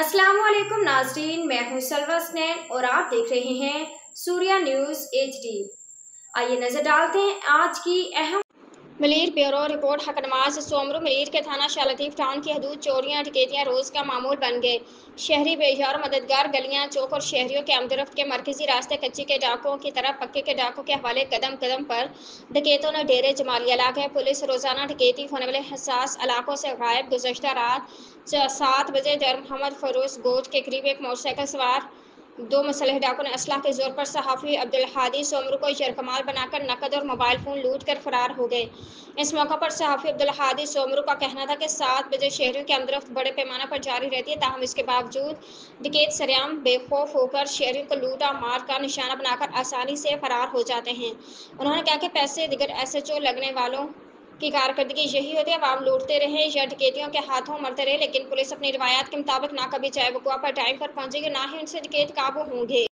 अस्सलाम वालेकुम नाज़रीन, मैं हूं सलवा स्नैन और आप देख रहे हैं सूर्या न्यूज़ HD। आइए नजर डालते हैं आज की अहम मलीर ब्यूरो रिपोर्ट। हक नमाज सोमरू मलीर के थाना शाह लतीफ़ टाउन की हदूद चोरियां डकैतियां रोज़ का मामूल बन गए। शहरी बेजार मददगार गलियां चौक और शहरियों के आमदरफ्त के मरकजी रास्ते कच्चे के डाकों की तरफ पक्के के डाकों के हवाले कदम कदम पर डकैतों ने डेरे जमा लिया। इलाके पुलिस रोज़ाना डकैती होने वाले हसास इलाकों से गायब। गुज़श्ता रात 7 बजे दर मोहम्मद फरोज गोज के करीब एक मोटरसाइकिल सवार 2 मुसल्लह डाकुओं ने असलाह के जोर पर सहाफ़ी अब्दुल हादी सोमरू को यरकमाल बनाकर नकद और मोबाइल फ़ोन लूट कर फरार हो गए। इस मौका पर सहाफ़ी अब्दुल हादी सोमरू का कहना था कि 7 बजे शहरियों की आमदरफ्त बड़े पैमाने पर जारी रहती है, ताहम इसके बावजूद डकैत सरेआम बेखौफ होकर शहरियों को लूटा मार का निशाना बनाकर आसानी से फरार हो जाते हैं। उन्होंने कहा कि पैसे दिगर SHO लगने वालों की कारकर्दगी यही होती है, आवाम लूटते रहे या डकैतियों के हाथों मरते रहे, लेकिन पुलिस अपनी रिवायत के मुताबिक ना कभी चाय वकुआ पर टाइम पर पहुंचेगी, ना ही उनसे डकैत काबू होंगे।